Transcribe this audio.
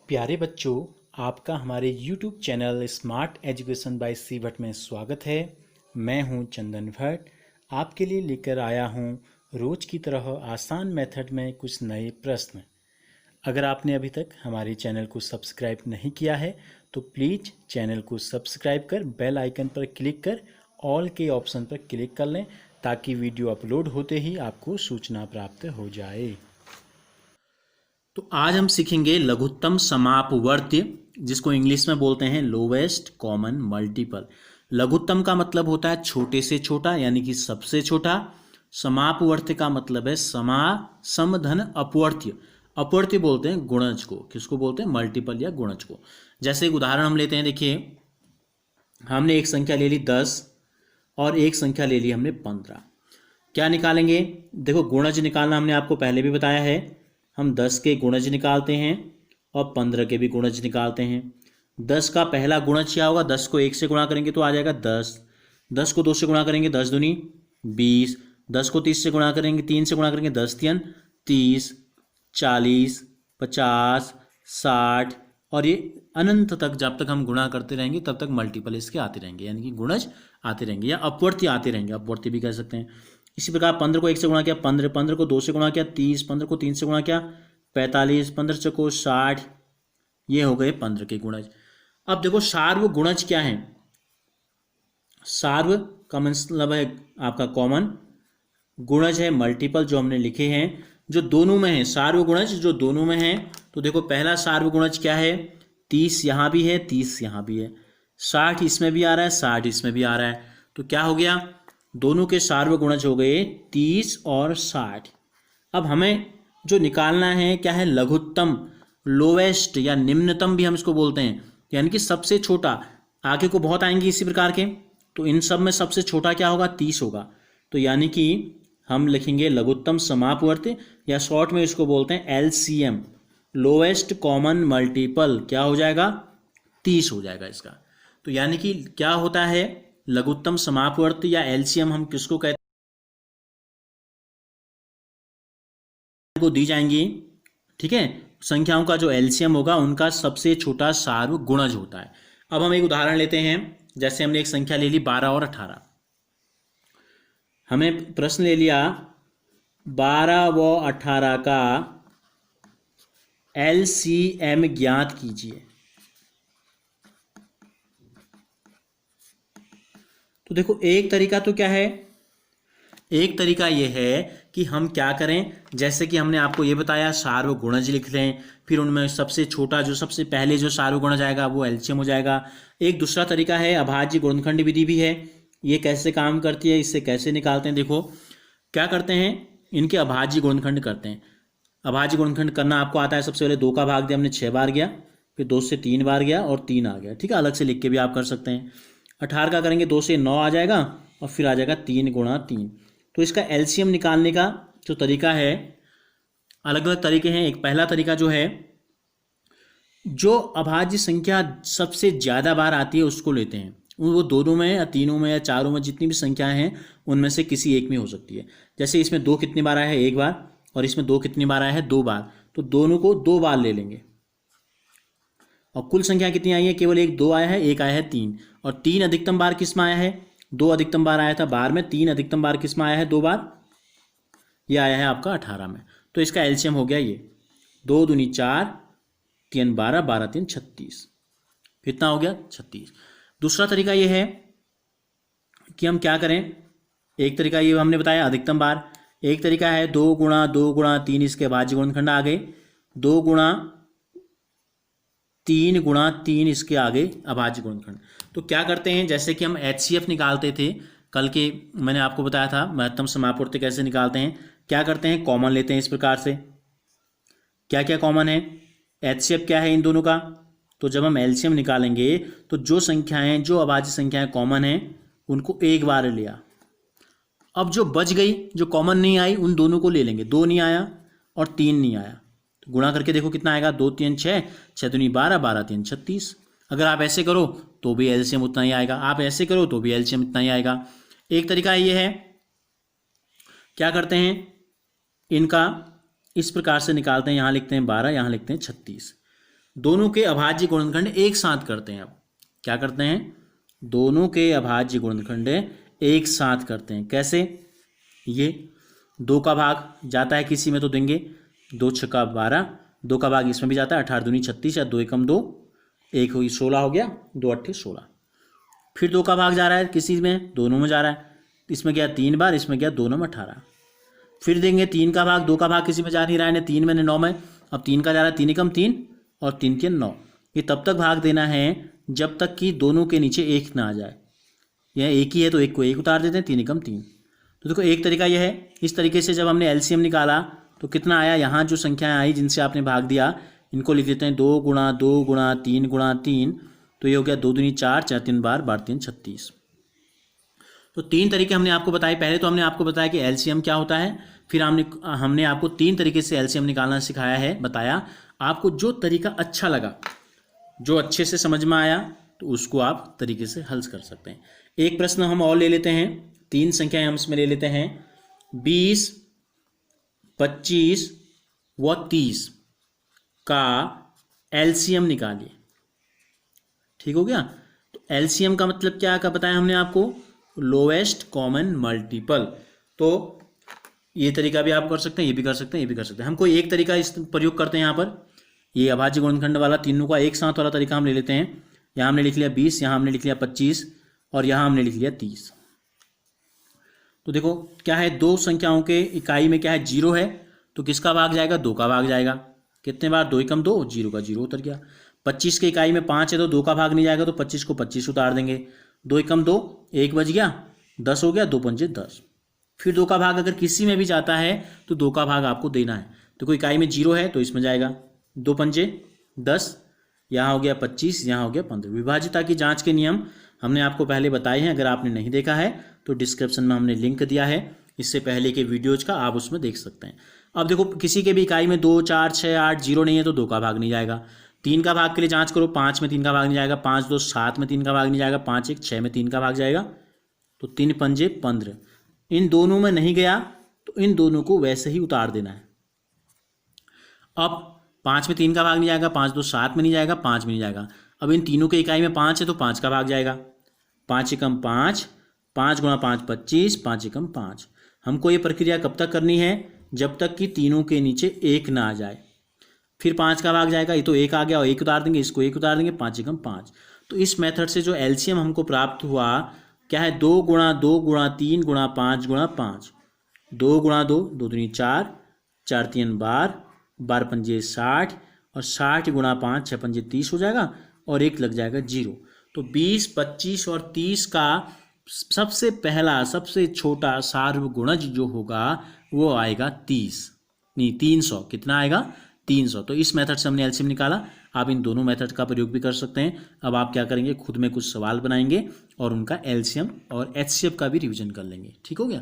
प्यारे बच्चों, आपका हमारे YouTube channel smart education by C Bhatt में स्वागत है। मैं हूं चंदन भट्ट। आपके लिए लेकर आया हूं रोज की तरह आसान मेथड में कुछ नए प्रश्न। अगर आपने अभी तक हमारे चैनल को सब्सक्राइब नहीं किया है तो प्लीज़ चैनल को सब्सक्राइब कर बेल आइकन पर क्लिक कर ऑल के ऑप्शन पर क्लिक कर लें ताकि वीडियो अपलोड होते ही आपको सूचना प्राप्त हो जाए। तो आज हम सीखेंगे लघुत्तम समापवर्त्य, जिसको इंग्लिश में बोलते हैं लोवेस्ट कॉमन मल्टीपल। लघुत्तम का मतलब होता है छोटे से छोटा यानी कि सबसे छोटा। समापवर्त्य का मतलब है समधन अपवर्त्य। अपवर्त्य बोलते हैं गुणज को। किसको बोलते हैं? मल्टीपल या गुणज को। जैसे एक उदाहरण हम लेते हैं। देखिए, हमने एक संख्या ले ली 10 और एक संख्या ले ली हमने 15। क्या निकालेंगे? देखो, गुणज निकालना हमने आपको पहले भी बताया है। हम 10 के गुणज निकालते हैं और 15 के भी गुणज निकालते हैं। 10 का पहला गुणज क्या होगा? 10 को 1 से गुणा करेंगे तो आ जाएगा 10। 10 को 2 से गुणा करेंगे 10 दूनी 20। 10 को 30 से गुणा करेंगे, 3 से गुणा करेंगे 10 तीन 30, 40, 50, 60 और ये अनंत तक जब तक हम गुणा करते रहेंगे तब तक मल्टीपल इसके आते रहेंगे, यानी कि गुणज आते रहेंगे या अपवर्ती आते रहेंगे। अपवर्ती भी कह सकते हैं। इसी प्रकार 15 को 1 से गुणा किया 15, 15 को 2 से गुणा किया 30, 15 को 3 से गुणा किया 45, 15 से को 60। ये हो गए 15 के गुणज। अब देखो, सार्व गुणज क्या है? सार्व का मतलब है आपका कॉमन, गुणज है मल्टीपल जो हमने लिखे हैं, जो दोनों में है। सार्व गुणज जो दोनों में है। तो देखो, पहला सार्व गुणज क्या है? 30 यहाँ भी है, 30 यहाँ भी है, 60 इसमें भी आ रहा है, 60 इसमें भी आ रहा है। तो क्या हो गया? दोनों के सार्व गुणज हो गए 30 और 60। अब हमें जो निकालना है क्या है? लघुत्तम, लोवेस्ट या निम्नतम भी हम इसको बोलते हैं, यानी कि सबसे छोटा। आगे को बहुत आएंगे इसी प्रकार के। तो इन सब में सबसे छोटा क्या होगा? 30 होगा। तो यानी कि हम लिखेंगे लघुत्तम समापवर्त्य, या शॉर्ट में इसको बोलते हैं LCM, लोवेस्ट कॉमन मल्टीपल। क्या हो जाएगा? 30 हो जाएगा इसका। तो यानी कि क्या होता है? लघुत्तम समापवर्त्य या LCM हम किसको कहते हैं? को दी जाएंगी, ठीक है। संख्याओं का जो LCM होगा उनका सबसे छोटा सार्व गुणज होता है। अब हम एक उदाहरण लेते हैं। जैसे हमने एक संख्या ले ली 12 और 18। हमें प्रश्न ले लिया 12 व 18 का LCM ज्ञात कीजिए। तो देखो, एक तरीका तो क्या है? एक तरीका ये है कि हम क्या करें, जैसे कि हमने आपको ये बताया सार्व गुणज लिख लें, फिर उनमें सबसे छोटा जो सबसे पहले जो सार्व गुणज आएगा वो LCM हो जाएगा। एक दूसरा तरीका है, अभाज्य गुणनखंड विधि भी है। ये कैसे काम करती है, इससे कैसे निकालते हैं? देखो, क्या करते हैं, इनके अभाज्य गुणनखंड करते हैं। अभाज्य गुणनखंड करना आपको आता है। सबसे पहले 2 का भाग दिया हमने 6 बार गया, फिर 2 से 3 बार गया और 3 आ गया, ठीक है। अलग से लिख के भी आप कर सकते हैं। 18 का करेंगे 2 से 9 आ जाएगा और फिर आ जाएगा 3 गुणा 3। तो इसका LCM निकालने का जो तरीका है, अलग अलग तरीके हैं। एक पहला तरीका जो है, जो अभाज्य संख्या सबसे ज़्यादा बार आती है उसको लेते हैं। वो दोनों में या तीनों में या चारों में, जितनी भी संख्याएं हैं उनमें से किसी एक में हो सकती है। जैसे इसमें 2 कितनी बार आया है? 1 बार। और इसमें 2 कितनी बार आया है? 2 बार। तो दोनों को 2 बार ले लेंगे। और कुल संख्या कितनी आई है? केवल 1 2 आया है, 1 आया है 3। और 3 अधिकतम बार किस में आया है? 2 अधिकतम बार आया था 12 में, 3 अधिकतम बार किस में आया है? 2 बार। ये आया है आपका 18 में। तो इसका LCM हो गया ये 2 दूनी 4, 3 12, 12 3 36। कितना हो गया? 36। दूसरा तरीका ये है कि हम क्या करें। एक तरीका ये हमने बताया अधिकतम बार। एक तरीका है 2 गुणा 2 गुणा 3, इसके अभाज्य गुणनखंड आ गए। 2 गुणा 3 गुणा 3 इसके आगे अभाज्य गुणनखंड। तो क्या करते हैं, जैसे कि हम HCF निकालते थे कल के, मैंने आपको बताया था महत्तम समापवर्त्य कैसे निकालते हैं। क्या करते हैं? कॉमन लेते हैं इस प्रकार से। क्या क्या कॉमन है? HCF क्या है इन दोनों का? तो जब हम LCM निकालेंगे तो जो संख्याएं, जो अभाज्य संख्याएं कॉमन हैं उनको एक बार लिया। अब जो बच गई, जो कॉमन नहीं आई, उन दोनों को ले लेंगे। 2 नहीं आया और 3 नहीं आया, तो गुणा करके देखो कितना आएगा। 2 3 6, 6 दूनी 12, 12 3 36। अगर आप ऐसे करो तो भी LCM उतना ही आएगा, आप ऐसे करो तो भी LCM इतना ही आएगा। एक तरीका ये है, क्या करते हैं, इनका इस प्रकार से निकालते हैं। यहाँ लिखते हैं 12, यहाँ लिखते हैं 36। दोनों के अभाज्य गुणनखंड एक साथ करते हैं। अब क्या करते हैं, दोनों के अभाज्य गुणनखंड एक साथ करते हैं। कैसे, ये 2 का भाग जाता है किसी में तो देंगे 2 छक्का 12, 2 का भाग इसमें भी जाता है 18 दूनी 36 या 2 एकम 2, 1 हुई 16 हो गया, 2 अट्ठे 16। फिर 2 का भाग जा रहा है किसी में, दोनों में जा रहा है, इसमें गया 3 बार, इसमें गया 2 9 18। फिर देंगे 3 का भाग, 2 का भाग किसी में जा नहीं रहा है, 3 में 9 में, अब 3 का जा रहा है 3 एकम 3 और 3 के 9। ये तब तक भाग देना है जब तक कि दोनों के नीचे 1 ना आ जाए। यह एक ही है तो 1 को 1 उतार देते हैं, 3 एकम 3। तो देखो एक तरीका यह है, इस तरीके से जब हमने एलसीएम निकाला तो कितना आया, यहाँ जो संख्याएं आई जिनसे आपने भाग दिया इनको लिख देते हैं 2 गुणा 2 गुणा 3 गुणा 3, तो ये हो गया 2 दूनी 4, 4 3 12, 12 3 36। तो 3 तरीके हमने आपको बताए। पहले तो हमने आपको बताया कि एलसीएम क्या होता है, फिर हमने आपको 3 तरीके से एलसीएम निकालना सिखाया है, बताया। आपको जो तरीका अच्छा लगा, जो अच्छे से समझ में आया, तो उसको आप तरीके से हल कर सकते हैं। एक प्रश्न हम और ले लेते हैं, 3 संख्याएं हम इसमें ले लेते हैं, 20, 25 व 30 का एलसीएम निकालिए। ठीक हो गया। तो एलसीएम का मतलब क्या का बताया हमने आपको, लोएस्ट कॉमन मल्टीपल। तो ये तरीका भी आप कर सकते हैं, ये भी कर सकते हैं, ये भी कर सकते हैं। हम कोई एक तरीका इस प्रयोग करते हैं यहाँ पर, ये अभाज्य गुणनखंड वाला तीनों का एक साथ वाला तरीका हम ले लेते हैं। यहाँ हमने लिख लिया 20, यहाँ हमने लिख लिया 25 और यहाँ हमने लिख लिया 30। तो देखो क्या है, 2 संख्याओं के इकाई में क्या है, 0 है, तो किसका भाग जाएगा, 2 का भाग जाएगा। कितने बार, 2 एकम 2, 0 का 0 उतर गया। 25 के इकाई में 5 है तो 2 का भाग नहीं जाएगा, तो 25 को 25 उतार देंगे, 2 एकम 2, 1 बच गया, 10 हो गया, 2 पंजे 10। फिर 2 का भाग अगर किसी में भी जाता है तो 2 का भाग आपको देना है। तो कोई इकाई में 0 है तो इसमें जाएगा, 2 पंजे 10, यहाँ हो गया 25, यहाँ हो गया 15। विभाज्यता की जांच के नियम हमने आपको पहले बताए हैं, अगर आपने नहीं देखा है तो डिस्क्रिप्शन में हमने लिंक दिया है इससे पहले के वीडियोज का, आप उसमें देख सकते हैं। अब देखो किसी के भी इकाई में 2 4 6 8 0 नहीं है तो 2 का भाग नहीं जाएगा। 3 का भाग के लिए जांच करो, 5 में 3 का भाग नहीं जाएगा, 5 2 7 में 3 का भाग नहीं जाएगा, 5 1 6 में 3 का भाग जाएगा, तो 3 पंजे 15। इन दोनों में नहीं गया तो इन दोनों को वैसे ही उतार देना है। अब 5 में 3 का भाग नहीं जाएगा, 5 2 7 में नहीं जाएगा, 5 में नहीं जाएगा। अब इन तीनों के इकाई में 5 है तो 5 का भाग जाएगा, 5 एकम 5, 5 गुणा 5 25, 5 एकम 5। हमको ये प्रक्रिया कब तक करनी है, जब तक कि तीनों के नीचे 1 ना आ जाए। फिर 5 का भाग जाएगा, ये तो 1 आ गया और 1 उतार देंगे, इसको 1 उतार देंगे, 5 एकम 5। तो इस मेथड से जो एलसीएम हमको प्राप्त हुआ क्या है, 2 गुणा 2 गुणा 3 गुणा 5 गुणा 5। 2 गुणा 2, 2 दूनी 4, 4 3 12, 12 पंजे 60 और 60 गुणा 5, 6 पंजे 30 हो जाएगा और 1 लग जाएगा 0। तो 20, 25 और 30 का सबसे पहला सबसे छोटा सार्वगुणज जो होगा वो आएगा 30, नहीं 300। कितना आएगा, 300। तो इस मेथड से हमने एलसीएम निकाला। आप इन दोनों मेथड का प्रयोग भी कर सकते हैं। अब आप क्या करेंगे, खुद में कुछ सवाल बनाएंगे और उनका एलसीएम और एचसीएफ का भी रिवीजन कर लेंगे। ठीक हो गया।